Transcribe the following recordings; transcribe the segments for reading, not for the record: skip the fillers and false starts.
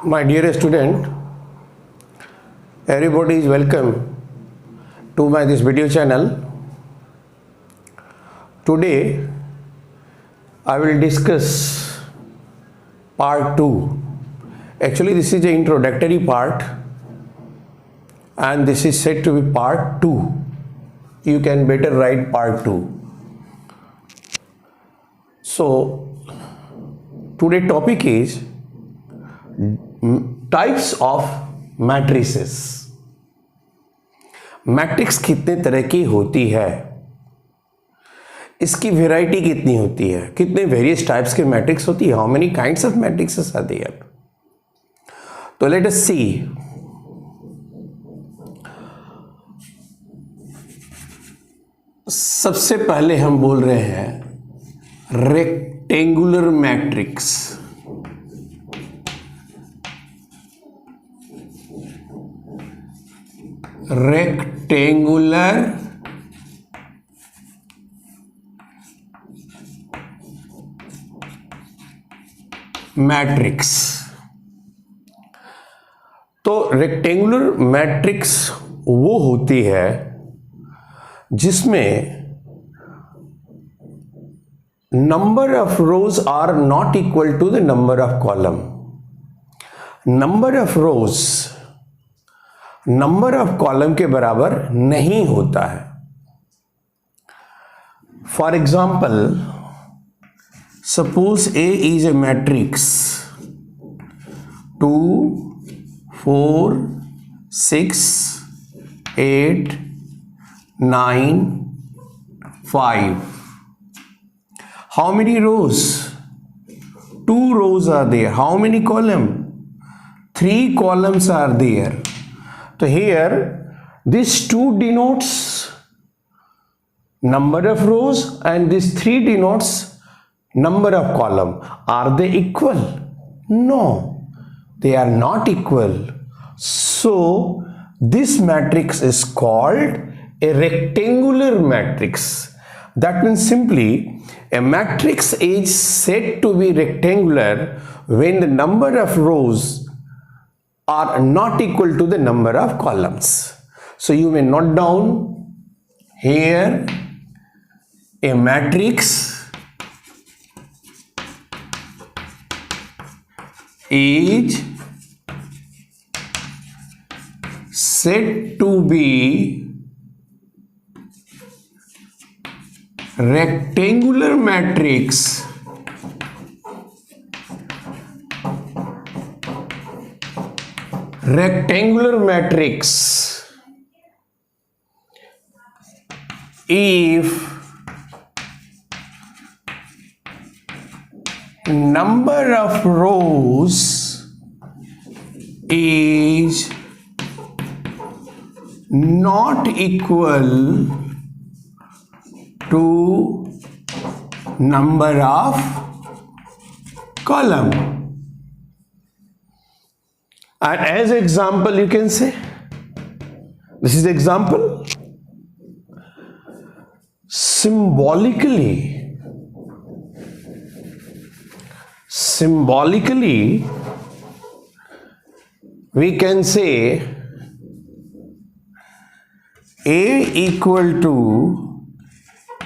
My dear student, everybody is welcome to my this video channel. Today I will discuss part 2. Actually this is the introductory part and this is said to be part 2. You can better write part 2. So today topic is types of matrices. Matrix कितने तरह की होती है, इसकी variety कितनी होती है, कितने वेरियस टाइप्स के मैट्रिक्स होती है, how many kinds of matrices are there. तो लेट अस सी. सबसे पहले हम बोल रहे हैं रेक्टेंगुलर मैट्रिक्स. Rectangular matrix. तो रेक्टेंगुलर मैट्रिक्स वो होती है जिसमें number of rows are not equal to the number of column. Number of rows number of column के बराबर नहीं होता है. For example, suppose A is a matrix 2 4 6 8 9 5. How many rows? 2 rows are there. How many columns? 3 columns are there. So here this 2 denotes number of rows and this 3 denotes number of column. Are they equal? No, they are not equal. So this matrix is called a rectangular matrix. That means simply a matrix is said to be rectangular when the number of rows are not equal to the number of columns. So you may note down here a matrix is said to be rectangular matrix if number of rows is not equal to number of column. And as example you can say, this is example. Symbolically we can say A equal to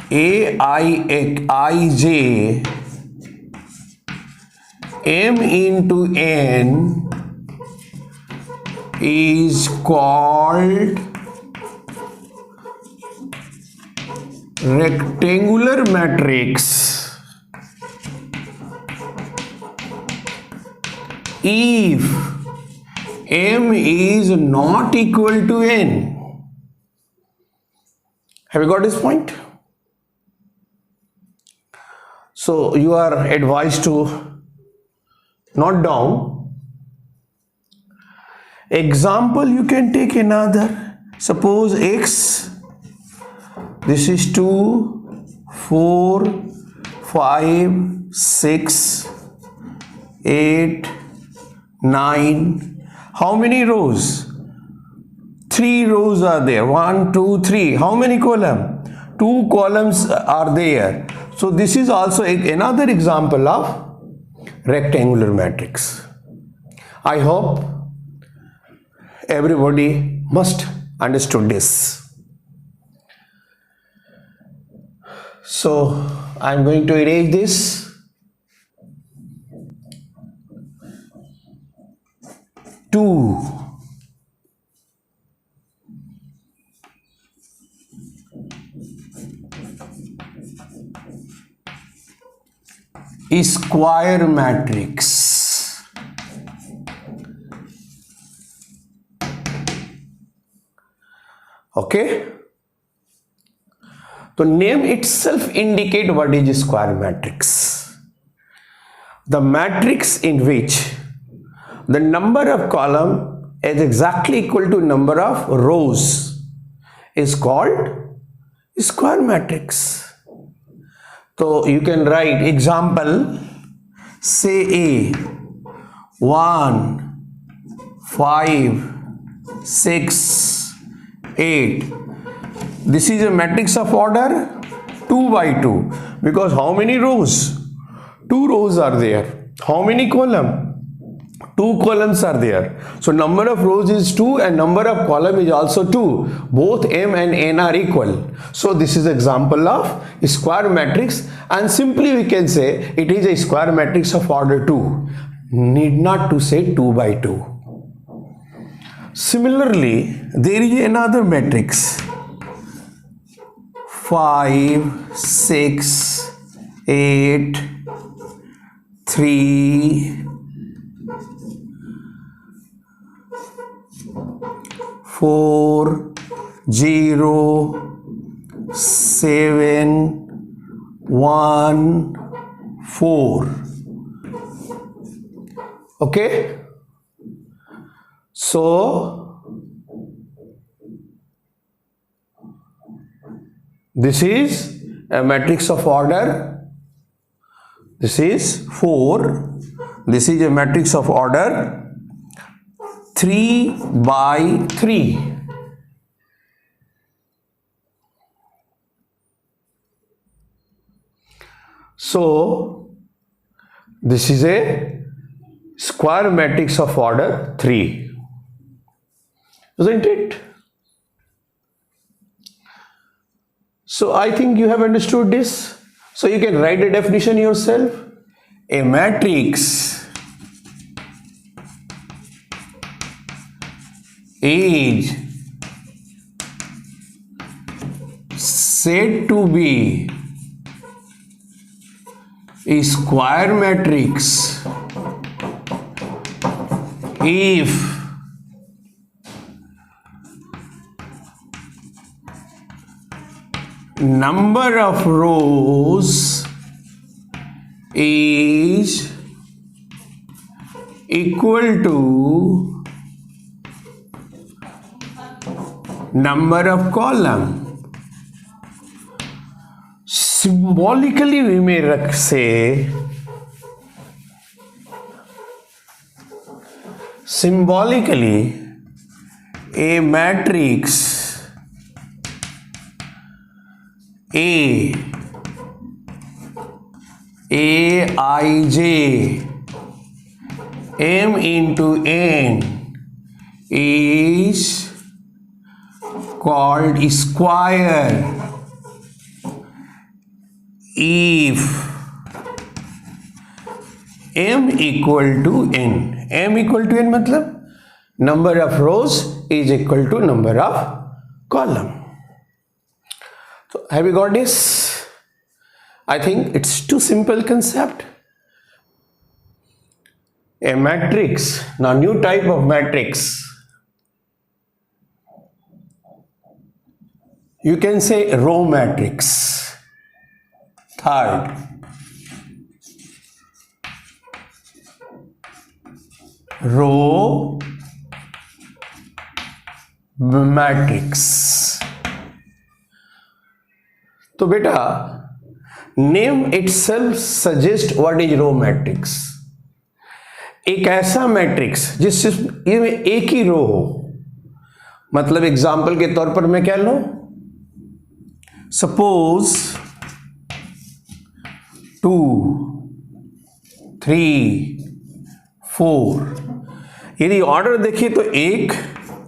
Aij M into N is called rectangular matrix if M is not equal to N. Have you got this point? So you are advised to note down. Example, you can take another. Suppose X, this is 2 4 5 6 8 9. How many rows? 3 rows are there. 1 2 3. How many columns? 2 columns are there. So this is also another example of rectangular matrix. I hope everybody must understood this. So I am going to erase this. Two square matrix. Okay. So name itself indicate what is square matrix. The matrix in which the number of column is exactly equal to number of rows is called square matrix. So you can write example, say A 1 5 6 8. This is a matrix of order 2 by 2 because how many rows? 2 rows are there. How many column? 2 columns are there. So number of rows is 2 and number of column is also 2. Both M and N are equal. So this is example of square matrix, and simply we can say it is a square matrix of order 2. Need not to say 2 by 2. Similarly, there is another matrix 5 6 8 3 4 0 7 1 4. Okay, so this is a matrix of order. This is 4. This is a matrix of order 3 by 3. So this is a square matrix of order 3, isn't it? So I think you have understood this. So you can write the definition yourself. A matrix is said to be a square matrix if number of rows is equal to number of column. Symbolically we may say a matrix Aij M into N is called square if M equal to N. M equal to N मतलब number of rows is equal to number of column. So have you got this? I think it's too simple concept. A matrix, now new type of matrix. You can say row matrix. Third, row matrix. तो बेटा name itself suggest what is row matrix. एक ऐसा matrix जिसमें एक ही रो हो. मतलब example के तौर पर मैं क्या लूं, सपोज 2 3 4. यदि ऑर्डर देखिए तो एक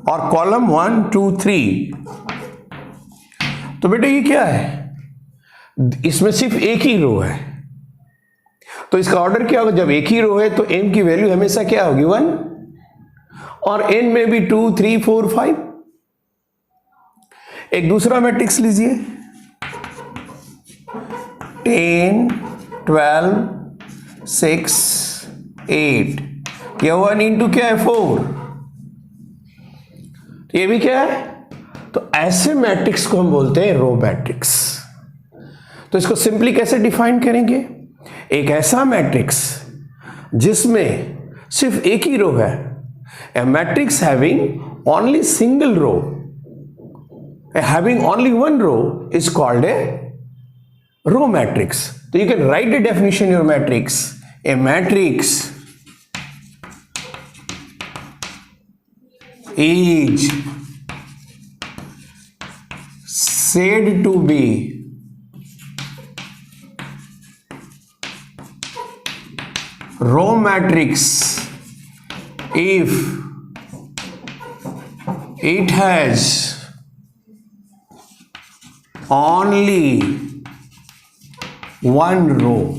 और कॉलम 1 2 3, तो बेटा ये क्या है, इसमें सिर्फ एक ही रो है, तो इसका ऑर्डर क्या होगा, जब एक ही रो है तो m की वैल्यू हमेशा क्या होगी 1, और n में भी 2 3 4 5। एक दूसरा मैट्रिक्स लीजिए 10 12 6 8, यह 1 इंटू क्या है 4, तो ये भी क्या है, तो ऐसे मैट्रिक्स को हम बोलते हैं रो मैट्रिक्स। तो इसको सिंपली कैसे डिफाइन करेंगे, एक ऐसा मैट्रिक्स जिसमें सिर्फ एक ही रो है, a matrix having only single row, having only one row is called a row matrix. So you can write the definition of your matrix. A matrix is said to be row matrix if it has only one row.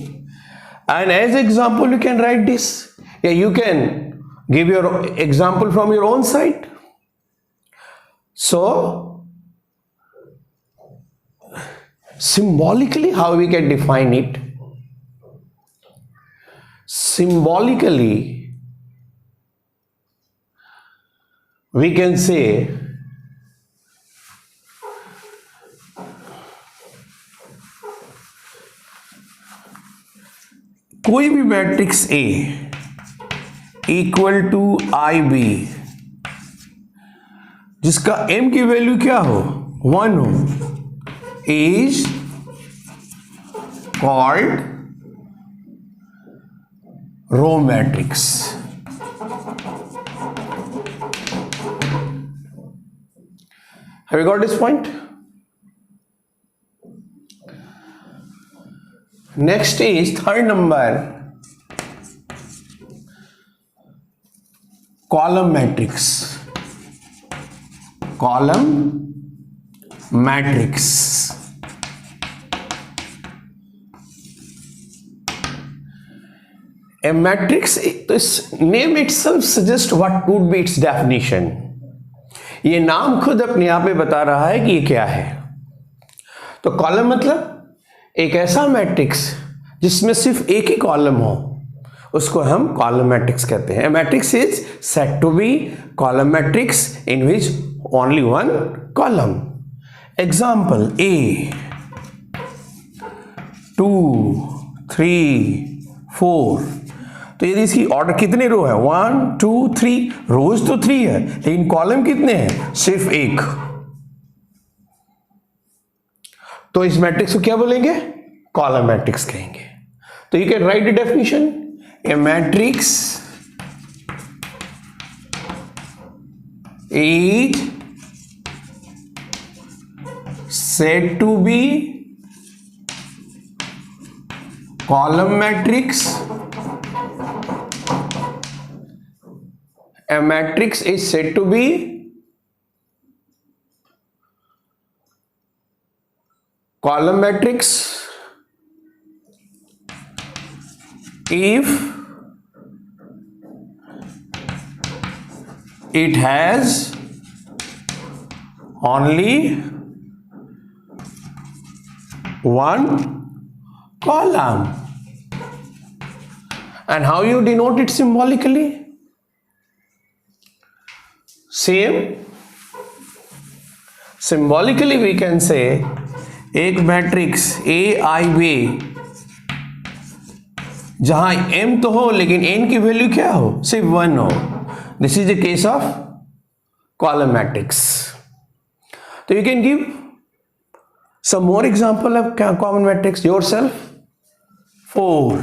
And as example you can write this, yeah, you can give your example from your own side. So symbolically how we can define it, symbolically we can say कोई भी matrix A equal to IB जिसका M की value क्या हो 1 हो, is called row matrix. Have you got this point? Next is third number, column matrix. Column matrix. A matrix, this name itself suggests what would be its definition. ये नाम खुद अपने आप में बता रहा है कि ये क्या है। तो कॉलम मतलब एक ऐसा मैट्रिक्स जिसमें सिर्फ एक ही कॉलम हो, उसको हम कॉलम मैट्रिक्स कहते हैं। Matrix is said to be column matrix in which only one column. Example A 2 3 4, तो यदि इसकी ऑर्डर कितने रो है 1 2 3, रोज तो 3 है लेकिन कॉलम कितने हैं, सिर्फ एक। तो इस मैट्रिक्स को क्या बोलेंगे, कॉलम मैट्रिक्स कहेंगे। तो you can right the definition, A matrix is said to be column matrix. A matrix is said to be column matrix if it has only one column. And how you denote it symbolically? Same. Symbolically we can say एक matrix A I B जहां M तो हो लेकिन N की value क्या हो, सिर्फ 1 हो, this is the case of column matrix. तो you can give some more example of common matrix yourself. 4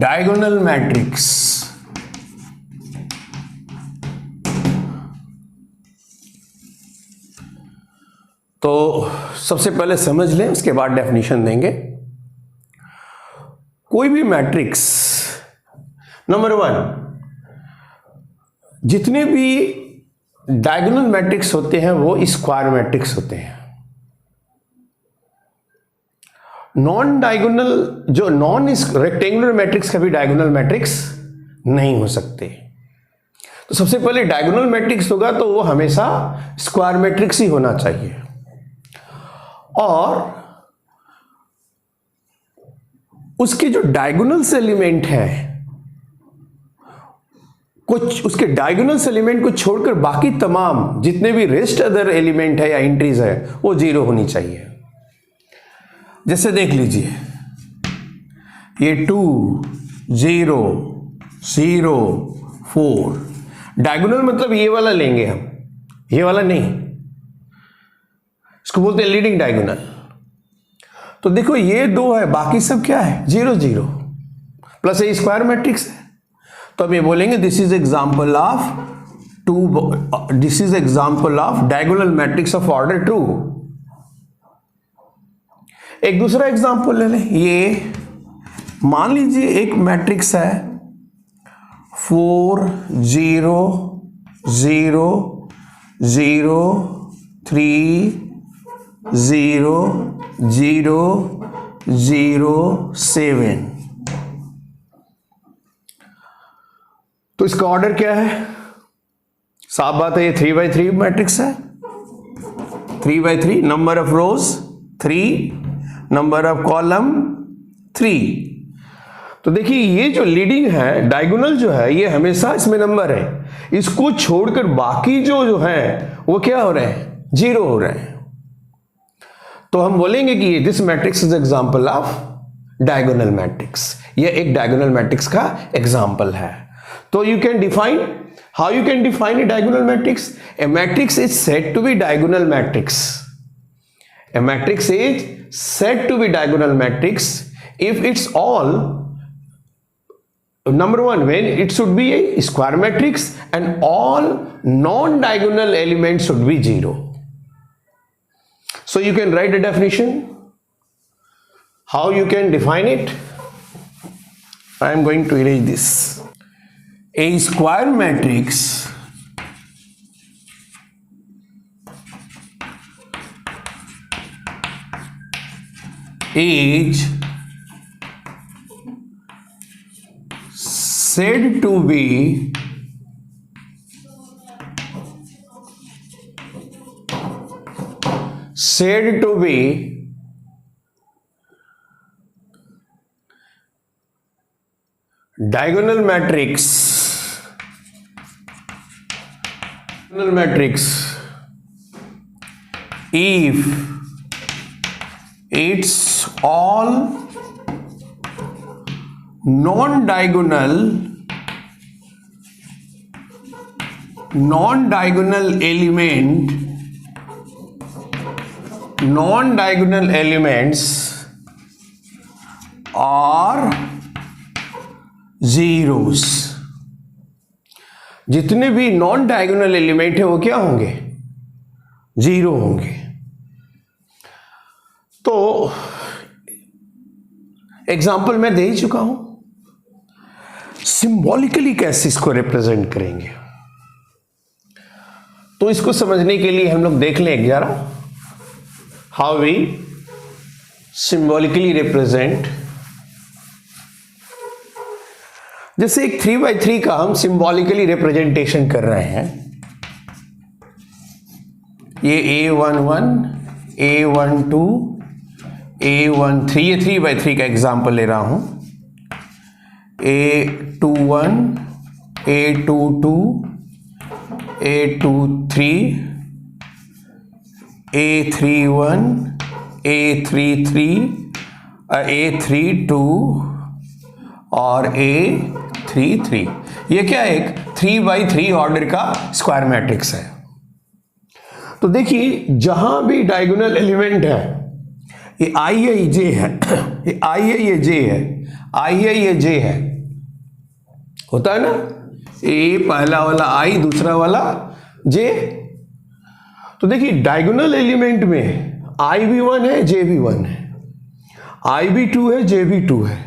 diagonal matrix. तो सबसे पहले समझ लें, उसके बाद डेफिनेशन देंगे। कोई भी मैट्रिक्स, नंबर 1, जितने भी डायगोनल मैट्रिक्स होते हैं वो स्क्वायर मैट्रिक्स होते हैं। नॉन डायगोनल, जो नॉन रेक्टेंगुलर मैट्रिक्स कभी डायगोनल मैट्रिक्स नहीं हो सकते। तो सबसे पहले डायगोनल मैट्रिक्स होगा तो वो हमेशा स्क्वायर मैट्रिक्स ही होना चाहिए। और उसके जो डायगोनल्स एलिमेंट हैं, कुछ उसके डायगोनल्स एलिमेंट को छोड़कर बाकी तमाम जितने भी रेस्ट अदर एलिमेंट है या एंट्रीज है वो 0 होनी चाहिए। जैसे देख लीजिए, ये 2 0 0 4, डायगोनल मतलब ये वाला लेंगे हम, ये वाला नहीं, इसको बोलते हैं लीडिंग डायगोनल। तो देखो ये 2 है, बाकी सब क्या है 0 0 प्लस ये स्क्वायर मैट्रिक्स है। तो हम ये बोलेंगे this is example of 2, this is example of diagonal matrix of order 2। एक दूसरा एग्जांपल ले लें, ये मान लीजिए एक मैट्रिक्स है 4 0 0 0 3 0 0 0 7। तो इसका ऑर्डर क्या है? साफ बात है, ये 3x3 मैट्रिक्स है। 3x3, number of rose 3, number of column 3। तो देखिए ये जो लीडिंग है, डायगोनल जो है, ये हमेशा इसमें नंबर है, इसको छोड़कर बाकी जो है वो क्या हो रहे हैं 0 हो रहे हैं। तो हम बोलेंगे कि this matrix is example of diagonal matrix. ये एक डायगोनल मैट्रिक्स का एग्जांपल है। तो you can define, how you can define a diagonal matrix? A matrix is said to be diagonal matrix. A matrix is said to be diagonal matrix if it's all, number 1, when it should be a square matrix and all non-diagonal elements should be 0. So you can write a definition. How you can define it? I am going to erase this. A square matrix is said to be diagonal matrix if it's all non-diagonal elements are zeros। जितने भी non diagonal element है वो क्या होंगे 0 होंगे। तो example मैं दे ही चुका हूं। सिंबॉलिकली कैसे इसको रिप्रेजेंट करेंगे, तो इसको समझने के लिए हम लोग देख लें जरा हाउ वी सिंबॉलिकली रिप्रेजेंट। जैसे एक 3x3 का हम सिंबॉलिकली रिप्रेजेंटेशन कर रहे हैं। ये A11, A12, A13, ये 3x3 का एग्जाम्पल ले रहा हूं। A21, A22, A23, A31, A33, A32 और A33। ये क्या है? एक 3x3 ऑर्डर का स्क्वायर मैट्रिक्स है। तो देखिए जहां भी डायगोनल एलिमेंट है, ये I है, ये J है, ये I है, ये J है, I है, ये J है, होता है ना? ये पहला वाला I, दूसरा वाला J। तो देखिए डायगोनल एलिमेंट में I भी 1 है, J भी 1 है, I भी 2 है, J भी 2 है।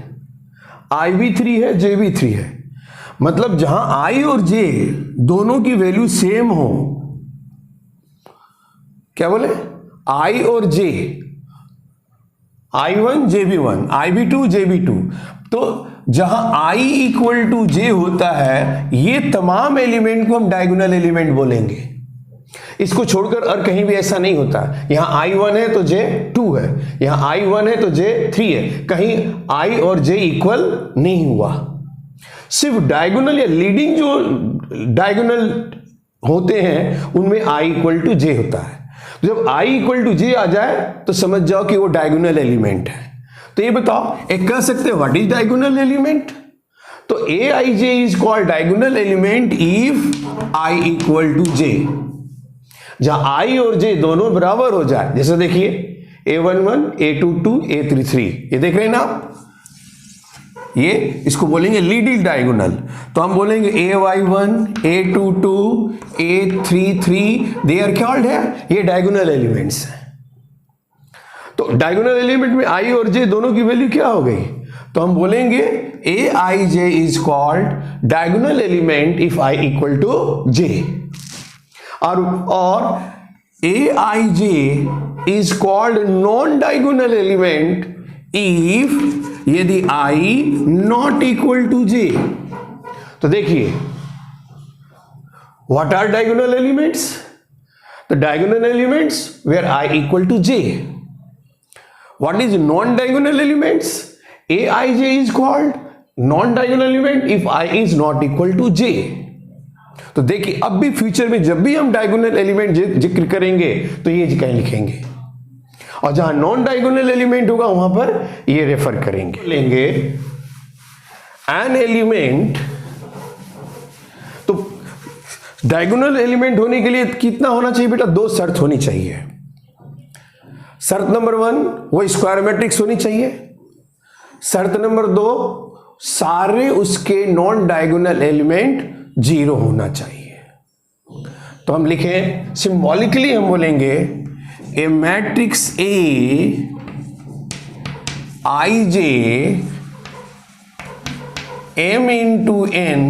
आई भी 3 है, जे भी 3 है, मतलब जहां आई और जे दोनों की वैल्यू सेम हो, क्या बोले, आई और जे, I1 जे भी 1, आई भी 2 जे भी 2, तो जहां i इक्वल टू जे होता है ये तमाम एलिमेंट को हम डायगोनल एलिमेंट बोलेंगे। इसको छोड़कर और कहीं भी ऐसा नहीं होता, यहां I1 है तो J 2 है, यहां I1 है तो J 3 है, कहीं I और J इक्वल नहीं हुआ। सिर्फ डायगोनल या लीडिंग जो डायगोनल होते हैं उनमें I इक्वल टू J होता है। तो जब I इक्वल टू J आ जाए तो समझ जाओ कि वो डायगोनल एलिमेंट है। तो ये बताओ, एक कह सकते हैं व्हाट इज डायगोनल एलिमेंट? तो Aij is called diagonal element if I equal to J, जहां I और J दोनों बराबर हो जाए। जैसे देखिए A11, A22, A33, ये देख रहे हैं ना आप, ये इसको बोलेंगे लीडिंग डायगोनल। तो हम बोलेंगे A11, A22, A33, they are called है, ये डायगोनल एलिमेंट्स हैं। तो डायगोनल एलिमेंट में I और J दोनों की वैल्यू क्या हो गई? तो हम बोलेंगे Aij is called diagonal element if I equal to J, और Aij is called non diagonal element if यदि I not equal to J। तो देखिए what are diagonal elements? The diagonal elements where I equal to J। What is non-diagonal elements? Aij is called non-diagonal element if I is not equal to J। तो देखिए अब भी future में जब भी हम डायगोनल एलिमेंट जिक्र करेंगे तो ये कहीं लिखेंगे, और जहां नॉन डायगोनल एलिमेंट होगा वहां पर ये रेफर करेंगे। लेंगे एन एलिमेंट, तो डायगोनल एलिमेंट होने के लिए कितना होना चाहिए बेटा? 2 शर्त होनी चाहिए। शर्त नंबर 1 वो स्क्वायर मैट्रिक्स होनी चाहिए। शर्त नंबर 2 सारे उसके नॉन डायगोनल एलिमेंट 0 होना चाहिए। तो हम लिखें सिंबॉलिकली, हम बोलेंगे a matrix A i j m into n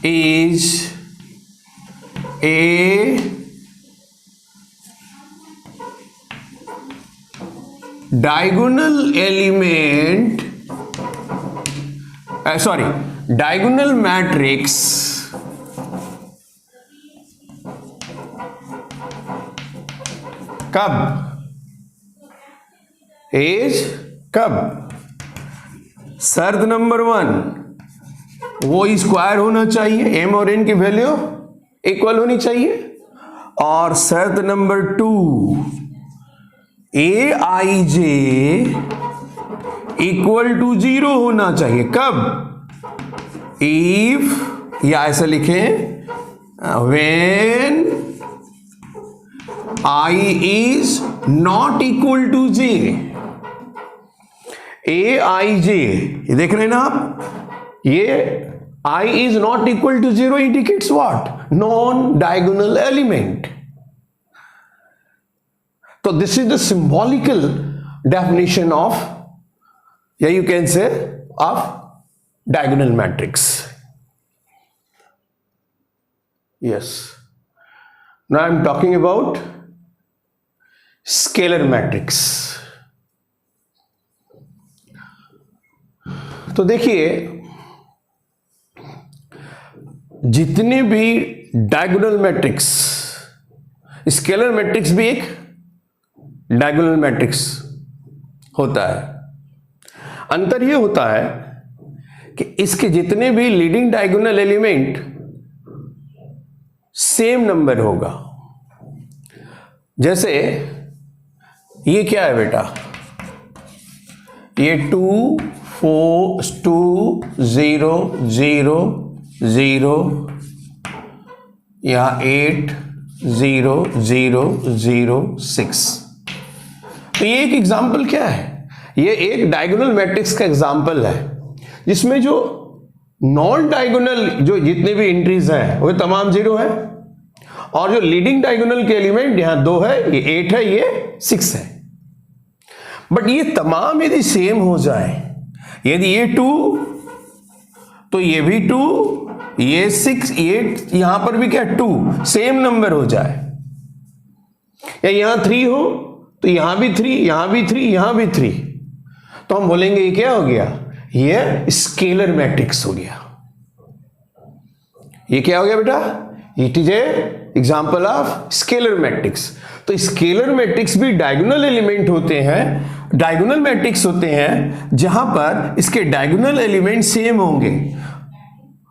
is a diagonal element, diagonal matrix कब? शर्त नंबर 1 वो स्क्वायर होना चाहिए, एम और एन की वैल्यू इक्वल होनी चाहिए, और शर्त नंबर 2 Aij इक्वल टू 0 होना चाहिए। कब? इफ, या ऐसा लिखें when I is not equal to J। Aij, ये देख रहे हैं ना आप, ये I is not equal to 0 indicates what? Non diagonal element. So this is the symbolical definition of, yeah, you can say, of diagonal matrix. Yes. Now I am talking about scalar matrix. तो देखिए जितने भी diagonal matrix, scalar matrix भी एक diagonal matrix होता है। अंतर यह होता है कि इसके जितने भी leading diagonal element same number होगा। जैसे ये क्या है बेटा? ये 2 4 2 0 0 0, या 8 0 0 0 6। तो ये एक एग्जाम्पल क्या है? ये एक डायगोनल मैट्रिक्स का एग्जाम्पल है जिसमें जो नॉन डायगोनल जो जितने भी एंट्रीज हैं वो तमाम 0 है, और जो लीडिंग डायगोनल के एलिमेंट यहां 2 है, ये 8 है, ये 6 है। बट ये तमाम यदि सेम हो जाए यदि ये 2 तो ये भी 2, ये 6, ये यहां पर भी क्या 2 सेम नंबर हो जाए, या यहां 3 हो तो यहां भी 3, यहां भी 3, यहां भी 3, तो हम बोलेंगे ये क्या हो गया, ये स्केलर मैट्रिक्स हो गया। ये क्या हो गया बेटा, it is a example of scalar matrix. तो स्केलर मैट्रिक्स भी डायगोनल एलिमेंट होते हैं, डायगोनल मैट्रिक्स होते हैं जहां पर इसके डायगोनल एलिमेंट सेम होंगे।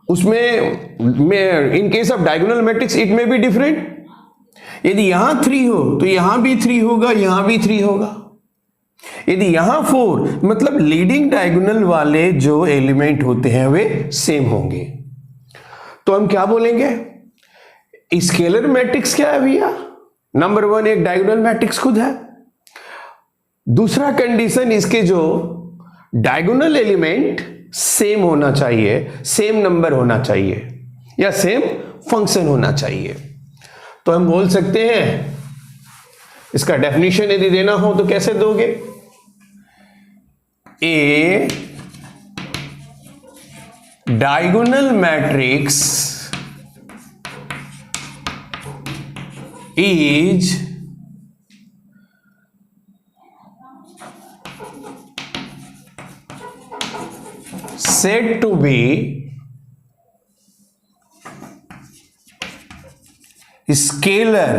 उसमें in case of diagonal matrix it में बी डिफरेंट। यदि यहां 3 हो तो यहां भी 3 होगा, यहां भी 3 होगा। यदि यहां 4 मतलब लीडिंग डायगोनल वाले जो एलिमेंट होते हैं वे सेम होंगे। तो हम क्या बोलेंगे, स्केलर मैट्रिक्स क्या है भैया, नंबर 1 एक डायगोनल मैट्रिक्स खुद है। दूसरा कंडीशन, इसके जो डायगोनल एलिमेंट सेम होना चाहिए, सेम नंबर होना चाहिए या सेम फंक्शन होना चाहिए। तो हम बोल सकते हैं, इसका डेफिनेशन यदि देना हो तो कैसे दोगे, a diagonal matrix is said to be scalar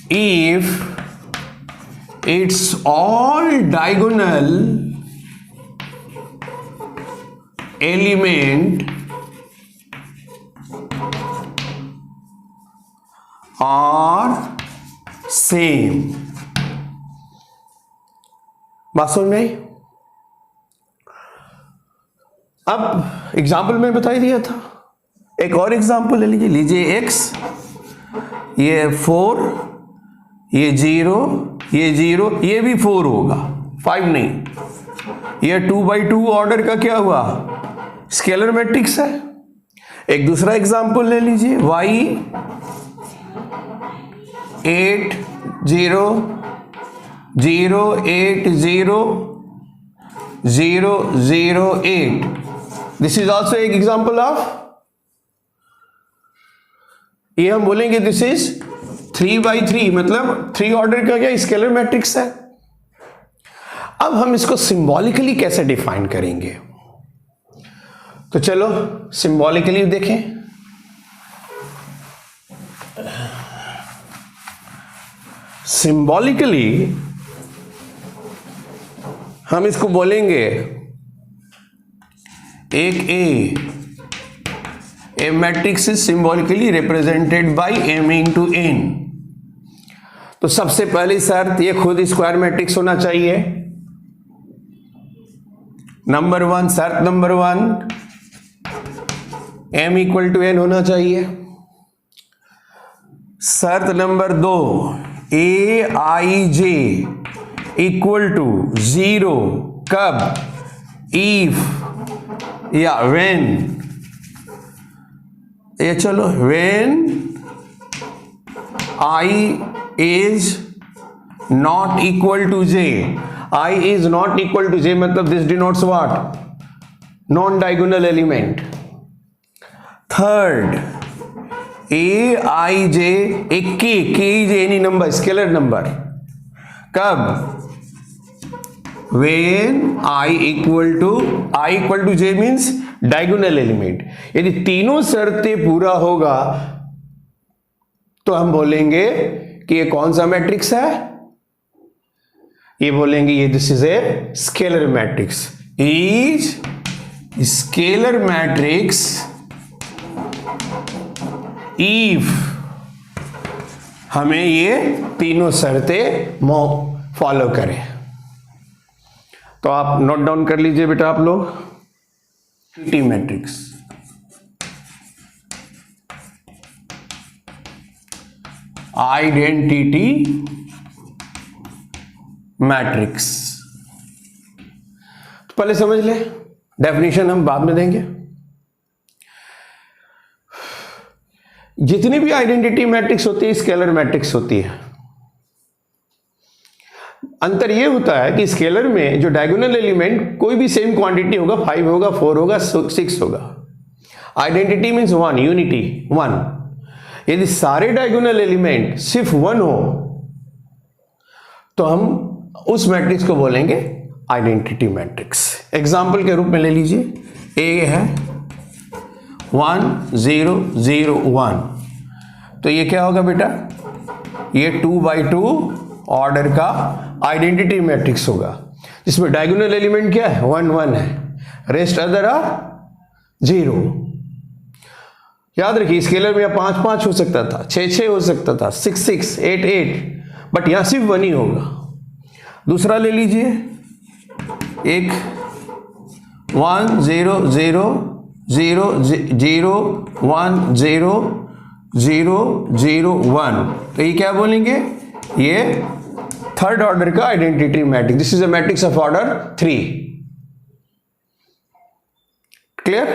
if its all diagonal element are same। बात समझ में आई? अब एग्जाम्पल में बता ही दिया था, एक और एग्जाम्पल ले लीजिए x, ये 4, ये 0, ये 0, ये भी 4 होगा, 5 नहीं। ये 2x2 ऑर्डर का क्या हुआ, स्केलर मैट्रिक्स है। एक दूसरा एग्जाम्पल ले लीजिए, y 8 0 0 8 0 0 0 8, दिस इज ऑल्सो एक एग्जाम्पल ऑफ, ये हम बोलेंगे दिस इज 3x3, मतलब 3 ऑर्डर का क्या स्केलर मैट्रिक्स है। अब हम इसको सिंबॉलिकली कैसे डिफाइन करेंगे, तो चलो सिंबॉलिकली देखें। सिंबॉलिकली हम इसको बोलेंगे एक a matrix is symbolically represented by m into n। तो सबसे पहली शर्त, ये खुद स्क्वायर मैट्रिक्स होना चाहिए, नंबर 1, शर्त number 1 m equal to n होना चाहिए। शर्त नंबर 2, aij इक्वल टू 0 कब, इफ या व्हेन, ये चलो when i is not equal to j, i is not equal to j मतलब this denotes what, non diagonal element। Third, aij एक k is any number, scalar number, कब, when i equal to j means diagonal element। यदि तीनों शर्तें पूरा होगा तो हम बोलेंगे कि ये कौन सा मैट्रिक्स है, ये बोलेंगे ये this is a scalar matrix, is scalar matrix if हमें ये तीनों शर्तें फॉलो करें। तो आप नोट डाउन कर लीजिए बेटा आप लोग, टी मैट्रिक्स, आइडेंटिटी मैट्रिक्स। तो पहले समझ ले, डेफिनेशन हम बाद में देंगे। जितनी भी आइडेंटिटी मैट्रिक्स होती है स्केलर मैट्रिक्स होती है। अंतर ये होता है कि स्केलर में जो डायगोनल एलिमेंट कोई भी सेम क्वांटिटी होगा, 5 होगा, 4 होगा, 6 होगा। Identity means one, unity one. यदि सारे डायगोनल एलिमेंट सिर्फ वन हो तो हम उस मैट्रिक्स को बोलेंगे आइडेंटिटी मैट्रिक्स। एग्जाम्पल के रूप में ले लीजिए, ए है 1 0 0 1, तो ये क्या होगा बेटा, ये 2x2 ऑर्डर का आइडेंटिटी मैट्रिक्स होगा, जिसमें डायगोनल एलिमेंट क्या है, 1 1 है, रेस्ट अदर आर 0। याद रखिए स्केलर में 5 5 हो सकता था, 6 6 हो सकता था, 6 6 8 8, बट यहां सिर्फ 1 ही होगा। दूसरा ले लीजिए, एक 1 0 0 0 0 1 0 0 0 1, तो ये क्या बोलेंगे, ये थर्ड ऑर्डर का identity matrix. This is a matrix of order 3। Clear?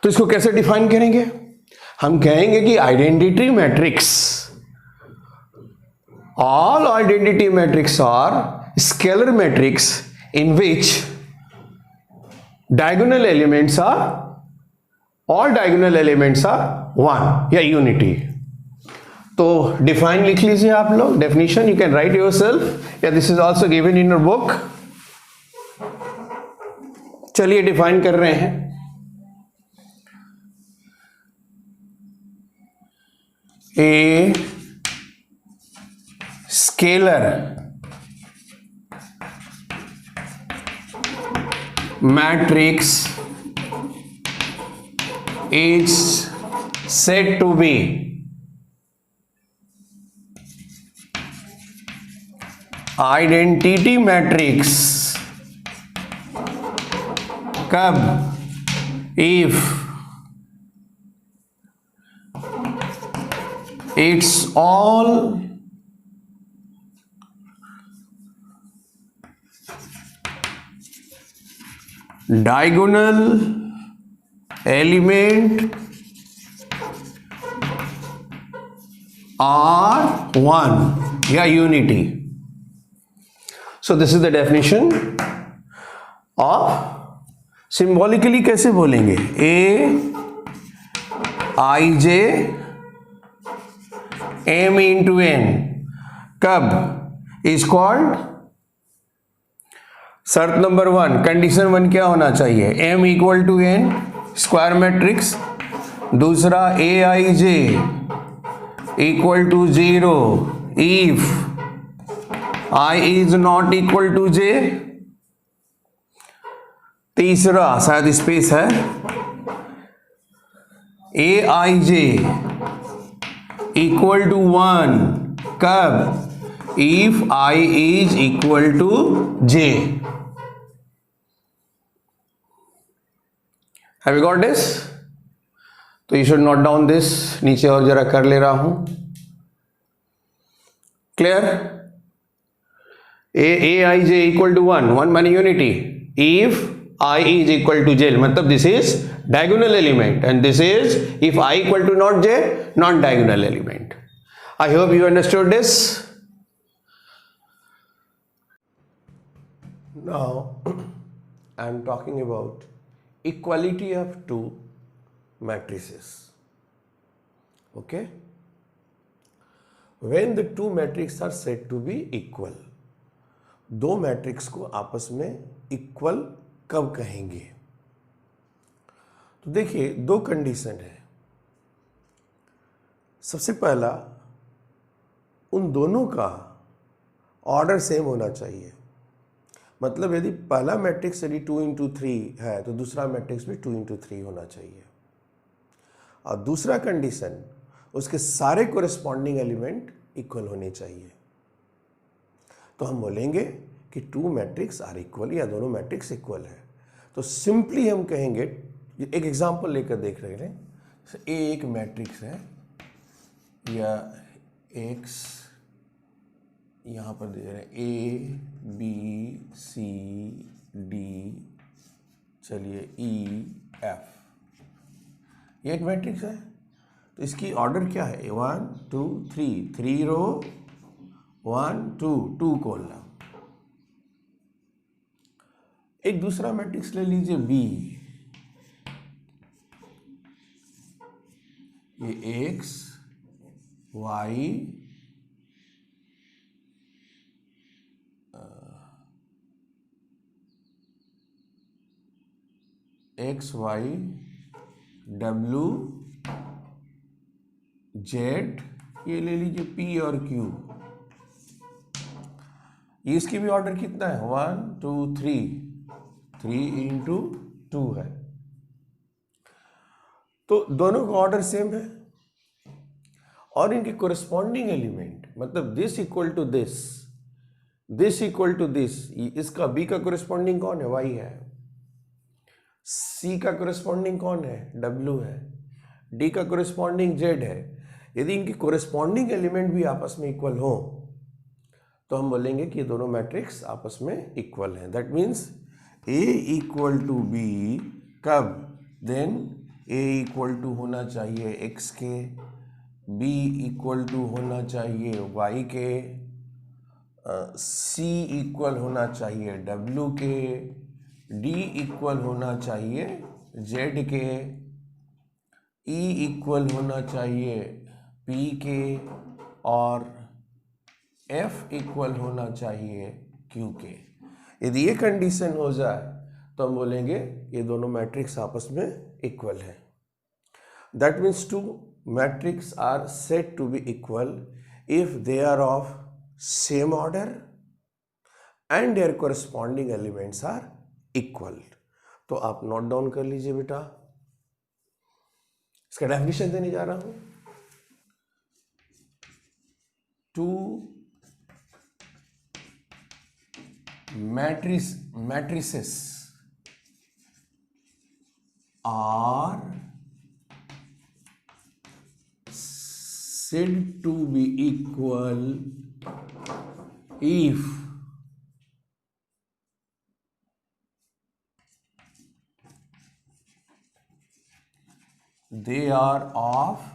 तो इसको कैसे डिफाइन करेंगे? हम कहेंगे कि identity matrix, all identity matrix are scalar matrix in which diagonal elements are, all diagonal elements are one या यूनिटी। तो डिफाइन लिख लीजिए आप लोग, definition you can write yourself, या this is also given in your book. चलिए define कर रहे हैं। A scalar matrix is said to be identity matrix कब, if it's all diagonal element are one या unity. So this is the definition of, symbolically कैसे बोलेंगे, A I J M into N कब is called, शर्त number 1, condition 1 क्या होना चाहिए, M equal to N square matrix. दूसरा a i j equal to 0 if I is not equal to j. तीसरा शायद स्पेस है, ए आई जे इक्वल टू 1 कब, if I is equal to J. Have you got this? तो you should note down this, नीचे और जरा कर ले रहा हूं। Clear? A i j equal to 1 1 मानी unity, if I is equal to j, मतलब this is diagonal element, and this is if i equal to not j, not diagonal element. I hope you understood this. Now I am talking about equality of two matrices. Okay, when the two matrices are said to be equal, दो matrix को आपस में equal कब कहेंगे? तो देखिए दो condition है। सबसे पहला, उन दोनों का ऑर्डर सेम होना चाहिए, मतलब यदि पहला मैट्रिक्स यदि 2 into 3 है तो दूसरा मैट्रिक्स भी 2 into 3 होना चाहिए। और दूसरा कंडीशन, उसके सारे कोरेस्पॉन्डिंग एलिमेंट इक्वल होने चाहिए। तो हम बोलेंगे कि 2 मैट्रिक्स आर इक्वल, या दोनों मैट्रिक्स इक्वल है। तो सिंपली हम कहेंगे, एक एग्जांपल लेकर देख रहे हैं। ए एक मैट्रिक्स है, या एक्स यहाँ पर दे रहे हैं ए बी सी डी, चलिए ई एफ, ये एक मैट्रिक्स है। तो इसकी ऑर्डर क्या है, 1 2 3 3 रो 1 2 2 कॉलम। एक दूसरा मैट्रिक्स ले लीजिए बी, ये X Y X Y W Z, ये ले लीजिए पी और क्यू। इसकी भी ऑर्डर कितना है, 1 2 3, 3 इंटू 2 है, तो दोनों का ऑर्डर सेम है और इनके कोरिस्पॉन्डिंग एलिमेंट, मतलब this equal to this, this equal to this, इसका बी का कोरिस्पॉन्डिंग कौन है, वाई है, सी का कोरिस्पॉन्डिंग कौन है, डब्ल्यू है, डी का कोरिस्पॉन्डिंग जेड है। यदि इनके कोरिस्पॉन्डिंग एलिमेंट भी आपस में इक्वल हो तो हम बोलेंगे कि ये दोनों मैट्रिक्स आपस में इक्वल हैं। That means A equal to B कब, देन ए इक्वल टू होना चाहिए एक्स के, बी इक्वल टू होना चाहिए वाई के, सी इक्वल होना चाहिए डब्ल्यू के, डी इक्वल होना चाहिए जेड के, ई इक्वल होना चाहिए पी के, और एफ इक्वल होना चाहिए क्यू के। यदि ये कंडीशन हो जाए तो हम बोलेंगे ये दोनों मैट्रिक्स आपस में इक्वल है। That means two matrix are said to be equal if they are of same order and their corresponding elements are equal. तो आप नोट डाउन कर लीजिए बेटा, इसका डेफिनेशन देने जा रहा हूं। Two matrices are said to be equal if they are of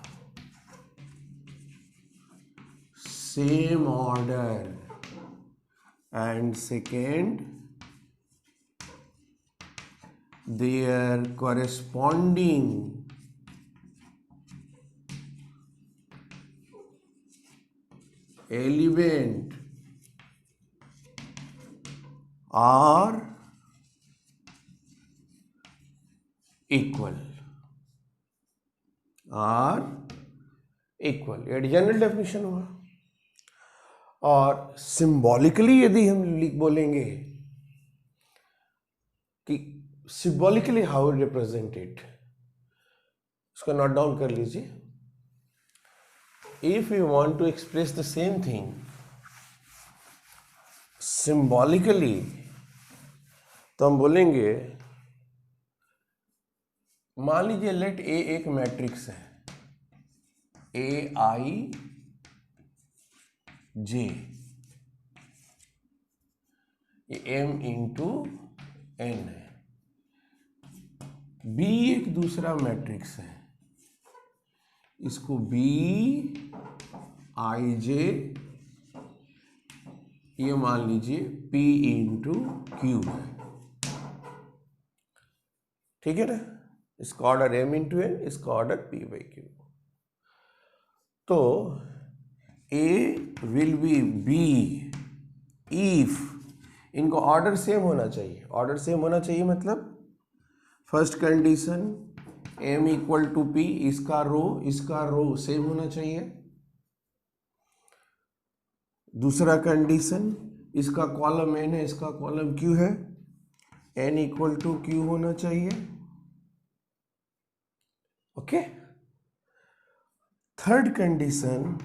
same order, and second their corresponding element are equal, ये जनरल डेफिनेशन हुआ। और सिंबॉलिकली यदि हम बोलेंगे कि सिंबॉलिकली हाउ रिप्रेजेंटेड, उसको नोट डाउन कर लीजिए। If you want to express the same thing symbolically तो हम बोलेंगे, मान लीजिए लेट ए एक मैट्रिक्स है, ए आई जे, ये एम इंटू एन है। बी एक दूसरा मैट्रिक्स है, इसको बी आई जे, ये मान लीजिए पी इंटू क्यू है, ठीक है ना। इसका ऑर्डर एम इंटू एन, इसका ऑर्डर पी बाई क्यू। तो A will be B if, इनको ऑर्डर सेम होना चाहिए। ऑर्डर सेम होना चाहिए मतलब first condition M equal to P, इसका रो सेम होना चाहिए। दूसरा कंडीशन इसका कॉलम एन है, इसका कॉलम क्यू है, एन इक्वल टू क्यू होना चाहिए। Okay. Third condition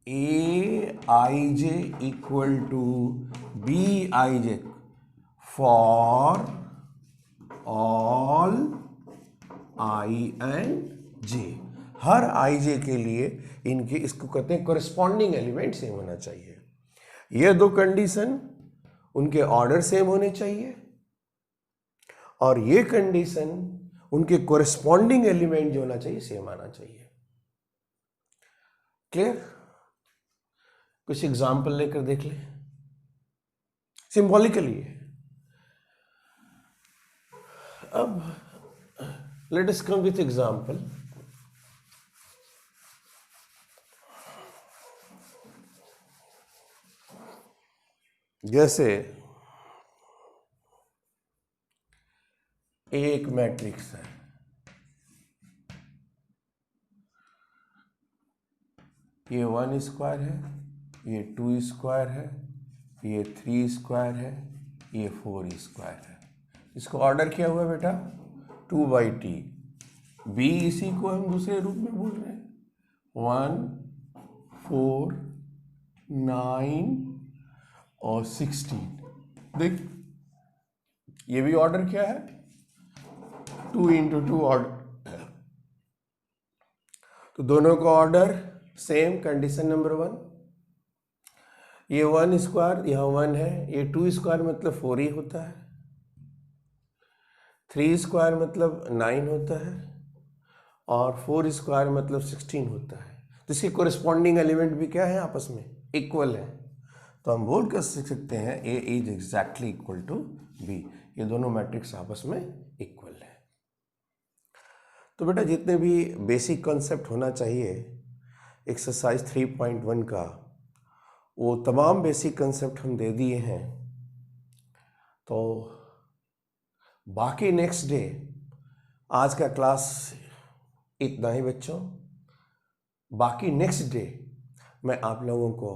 a i j equal to b i j for all i and j, हर आई जे के लिए इनके, इसको कहते हैं कोरिस्पॉन्डिंग एलिमेंट सेम होना चाहिए। ये दो कंडीशन, उनके ऑर्डर सेम होने चाहिए, और ये कंडीशन उनके कोरिस्पॉन्डिंग एलिमेंट जो होना चाहिए सेम आना चाहिए। क्लियर? कुछ एग्जाम्पल लेकर देख ले, सिंबॉलिकली है। अब let us come with example. जैसे एक मैट्रिक्स है, ये 1 स्क्वायर है, ये 2 स्क्वायर है, ये 3 स्क्वायर है, ये 4 स्क्वायर है। इसको ऑर्डर किया हुआ है बेटा 2/t। बी इसी को हम दूसरे रूप में बोल रहे हैं 1, 4, 9 और 16। देख ये भी ऑर्डर क्या है 2 × 2 ऑर्डर। तो दोनों का ऑर्डर सेम। कंडीशन नंबर 1, ये 1 स्क्वायर यहाँ 1 है, ये 2 स्क्वायर मतलब 4 ही होता है, 3 स्क्वायर मतलब 9 होता है और 4 स्क्वायर मतलब 16 होता है। तो इसके कोरिस्पॉन्डिंग एलिमेंट भी क्या है, आपस में इक्वल है। तो हम बोल कर सीख सकते हैं a is exactly equal to b. ये दोनों मैट्रिक्स आपस में इक्वल है। तो बेटा जितने भी बेसिक कॉन्सेप्ट होना चाहिए एक्सरसाइज 3.1 का, वो तमाम बेसिक कॉन्सेप्ट हम दे दिए हैं। तो बाकी नेक्स्ट डे, आज का क्लास इतना ही बच्चों। बाकी नेक्स्ट डे मैं आप लोगों को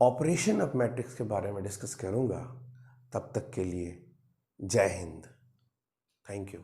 ऑपरेशन ऑफ मैट्रिक्स के बारे में डिस्कस करूंगा। तब तक के लिए जय हिंद, थैंक यू।